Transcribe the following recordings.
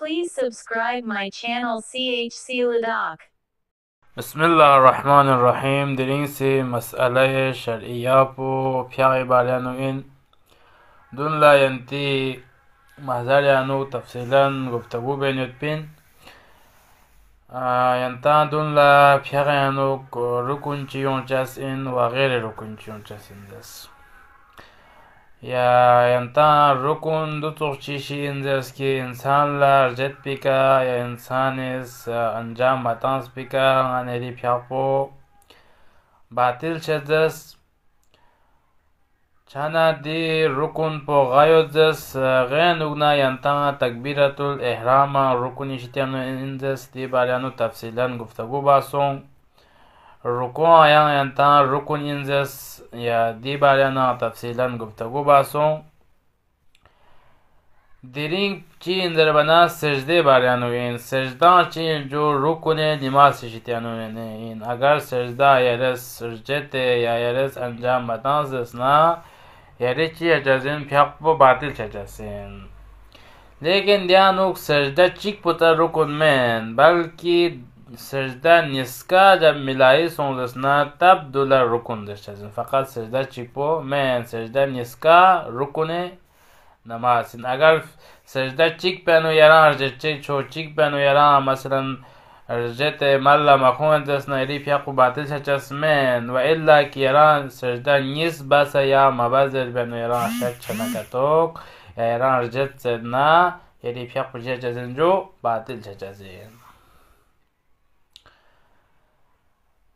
Please subscribe my channel CHC Ladakh. Bismillahirrahmanirrahim. Dirin se mas'ala shar'iyya po pyari balanu in dun la yanti mahzarianu tafsilan guftagu benyut pin yanta dun la pyarianu rukunchi yonchas in wa ghairi rukunchi yonchas in das ya yanta rukun du tokchishi in das ki insan la rjet pika ya insan is anjam matans pika aneri pyakpo batil chedas chana di rukun po gayodjas ghain ugna yanta takbiratul ihrama rukun ishtianu indas di barianu tafsilan guftagu basong rukun ayang yanta rukun indas ya di barianu tafsilan guftagu basong diring chi indar bana sajde barianu in sajda chi jo rukune nimaz ishtianu in agar sajda yares surjete ya yares anjam matans na yare chi ajazin pyakpo batil chajasin lekin dianuk sajda chik puta rukun men balki sajda niska jab milai songasna tab dolar rukun dashazin fakat sajda chikpo men sajda niska rukune namazin agar sajda chik penu yaran arjete cho chik penu yaran masalan arjete malla makhun dasna iri pyaqu batil chachas men wa illa ki yaran sajda nis basa ya mabazir penu yaran shak chanakatok ya yaran arjet sedna iri pyaqu chachazin jo batil chachazin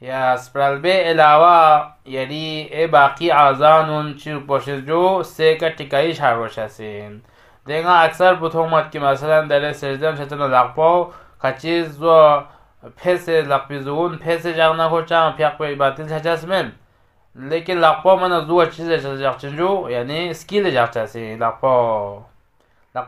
یا sprawl به علاوه یعنی باقی اعضان چی باشه جو سه کا ٹکایش هر باشه هستین دیگه اکثر بتومد که مثلا در سجده چطور لقبا کچیز و پس لقبی زون پس جغنا خوچم پیق به باطل چچسمن لیکن لقبا من از دو چیز جغچنجو یعنی سکیل جغچسی لقبا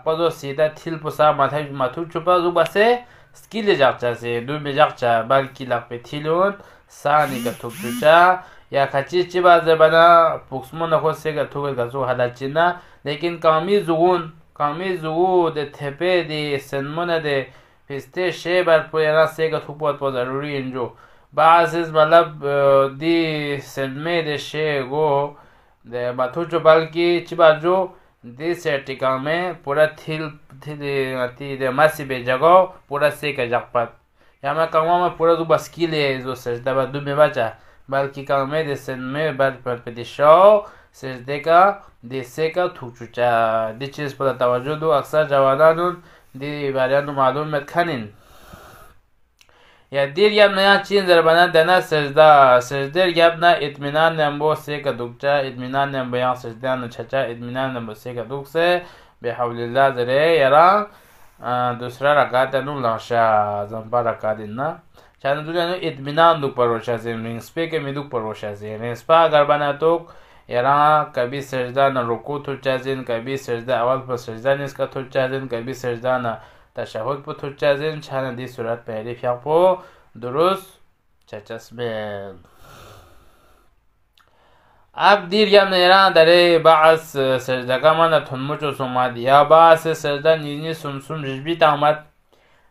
دو سیده تیل پسا ماتو چوپا دو بسه سکیل جغچسی دو میجغچه بلکی لقبی تیلون سانی که توک چوچه یا کچیز چی بازه بنا پوکسمون نخود سه که توک گزو حدد چینه لیکن کامی زغون ده تپه ده سنمونه ده پسته شه بر پوینا سه که توک بود ضروری اینجو بعضیز مطلب دی سنمه ده شه گو ده ماتو چو بلکی چی بازو دی سرٹیکا میں پورا تھیل ده مسی به جگا پورا سه که جغپت یا من کامو میں پورا دو بسکیله زو سجده با دو میبچه بلکی کامه ده سنمه بر پدی شاو سجده کا دی سه کا توچوچا دی چیز پر توجه دو اکثر جوانانون دی باریانو معلوم متکنین یا دیر یاب نیا چین دربانا دنا سجده یاب نا اطمینان نمبو سه کا دوکچا اطمینان نمبو یا سجده نو چچا اطمینان نمبو سه کا دوک سے بحول اللہ ذره یرا دوسرا رکعت نو لاشا زنبا رکعت نا چند دو نو اطمینان دو پروشا زین رینسپے کے می دو پروشا زین رینسپا اگر بنا توک یرا کبھی سجدہ نہ رکوع تو چازین کبھی سجدہ اول پر سجدہ نس کا تو چازین کبھی سجدہ نہ تشهد پر تو چازین چند دی صورت پہلی فیق پو درست چچسمن اب دیر یم نیران داره بعض سجده من تنموچو سومد یا بعض سجده نیزنی سمسوم جشبی تامد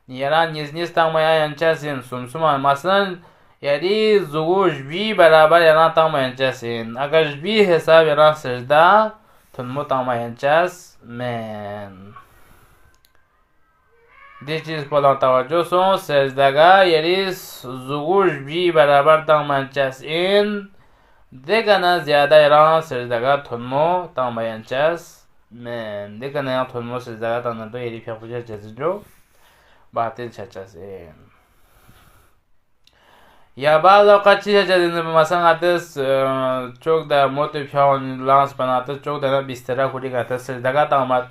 نیران نیزنیست تامد یا ینچسین سمسوم مثلا یعنی زگو جبی برابر یعنی تاما ینچسین اگر جبی حساب یعنی سجده تنمو تاما ینچس من دی چیز پلا توجه سون سجدگاه یعنی زگو جبی برابر تاما ینچسین دیگه نه زیاده یعنی سجدگاه تنمو تاما ینچس من دیگه نه تنمو سجدگاه تاما دو یعنی پیخوچه جزیجو باطل چچسین یا بعض اوقات چیزی جدید مثلا آتش چوک در موت پیاون لانس بناته چوک در بیستره خوری کرده سجدگاه تامد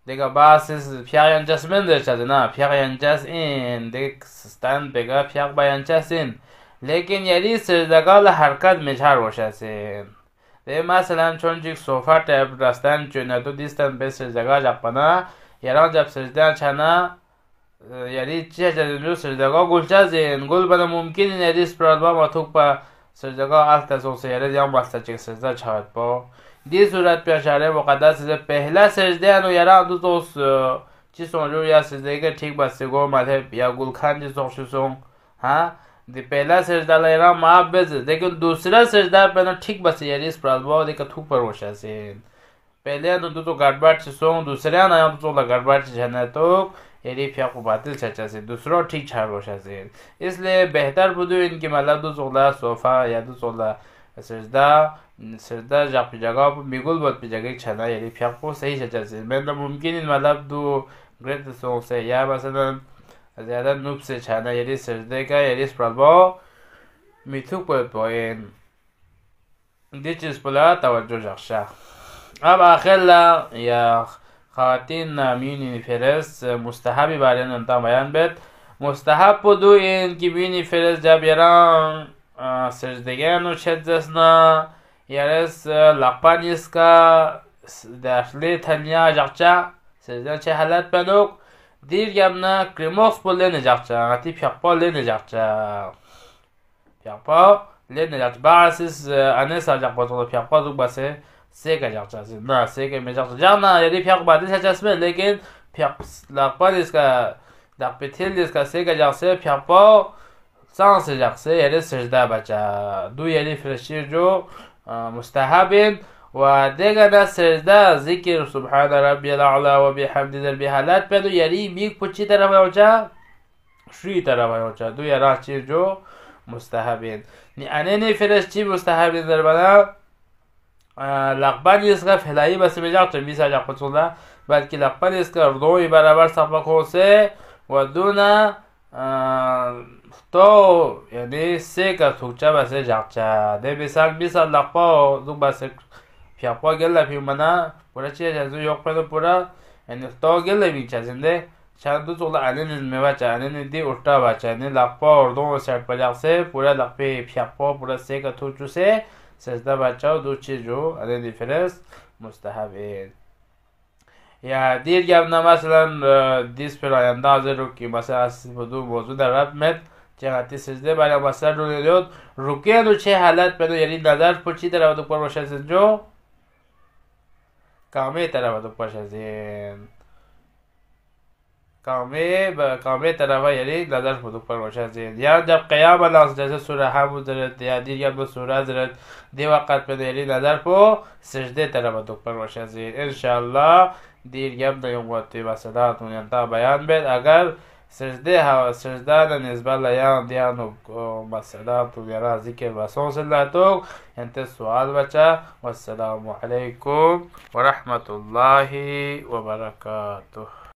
دیگه بعض پیاق ینچسمن در چده نه پیاق ینچس این دیگه ستند بگه پیاق با ینچس این لیکن یعنی سجدگاه لحرکت مجهر باشه سین دیگه مثلا چون چیک صوفا تایب رستن چونه تو دیستن به سجدگاه جبانه یران جب سجدگاه چنه یعنی چه جدید سجدگاه گلچازین گل بنا ممکن یعنی اسپرالبا ما توک با سجدگاه الت از اون سیاره دیام بسته چک سجده چهاد با دی صورت پیشاره مقدس سجده پهلا سجده انو یرا دو دوست چی سونجو یا سجده که ٹھیک بسته گو مذهب یا گلخان چی سوخشو سون ها دی پهلا سجده لیرا معاب بزد لیکن دوسرا سجده پنا ٹھیک بسته یعنی اسپرالبا دیگه توک پر روشاسین پہلے انو دو تو گڑبڑ چی سون دوسرے انو دو تو گڑبڑ چی جنه توک یعنی پیاق و باطل چچا سے دوسرا ٹھیک چھار روشا سے اس لیے بہتر بدو ان کی مطلب دو زغلا صوفا یا دو زغلا سجدہ جا پی جگہ پر میگل بود پی جگہ چھنا یعنی پیاق کو صحیح چچا سے میں ممکن ان مطلب دو گریٹ سون سے یا مثلا زیادہ نوب سے چھنا یعنی سجدے کا یعنی سپرالبا میتوک پر پوین دی چیز پلا توجہ جخشا اب آخر لا یا خواتین میونی فرست مستحبی بارین انتا بیان بید مستحب پدو این که میونی فرست جب یران سجدگانو چدزسنا یرس لقپا نیسکا داخلی تنیا جاقچا سجدگان چه حالت بنوک دیر گمنا کریموکس پو لینه جاقچا غتی پیقپا لینه جاقچا بعضیز انیسا جاقپا تو پیقپا دو بسه سه کا جاق چاہتے نا سه کا میں جاق جانا یعنی پیاق باتی سے چسمے لیکن پیاق لاقپا اس کا داق پیتھیل اس کا سه کا جاق سے پیاق پا سان سے جاق سے یعنی سجدہ بچا دو یعنی فرشیر جو مستحبین و دیگه نا سجدہ ذکر سبحان ربی العلا و بحمد در بحالات پہ دو یعنی میک پچی طرف ہوچا شوی طرف ہوچا دو یعنی چیز جو مستحبین انینی فرشتی مستحبین در بنا لقبان اس کا پھیلائی بس میں جاق چنبی سا جاق پچھولا بلکہ لقبان اس کا ردوی برابر سپک ہو سے و دونا تو یعنی سه که توکچه بسه جاکچه ده بیسال لقبا دو بسه پیاپا گله پیومنه پورا چیه جزو یوک پنو پورا یعنی تو گله بیچه زنده چند دو تولا انین نزمه بچه انین دی ارتا بچه یعنی لقبا اردون سرد بجاقسه پورا لقبه پیاپا پورا سه که توچو سه سجده بچه و دو چیز جو انین دی فرست مستحبین یا دیر گفت نه مثلا دیس پر آینده حاضر رو که مثلا از دو موضوع در رب مد چقدر سجده برای مثلا رو نیاد روکه دو چه حالت بدو یعنی نظر پر چی طرف دو پر باشه سنجو کامه طرف دو باشه زین کامه طرف یعنی نظر پر دو پر باشه زین یا جب قیام الله جیسے سوره حمد درد یا دیر گفت سوره درد دی وقت بدو یعنی نظر پر سجده طرف دو پر باشه زین انشاءالله دیر گفت نیوم وقتی مثلا تا بیان بید اگر سجده نسبت لیان دیانو مثلا تو بیارا ذکر و سنسل تو انت سوال بچه والسلام علیکم و رحمت الله و برکاته.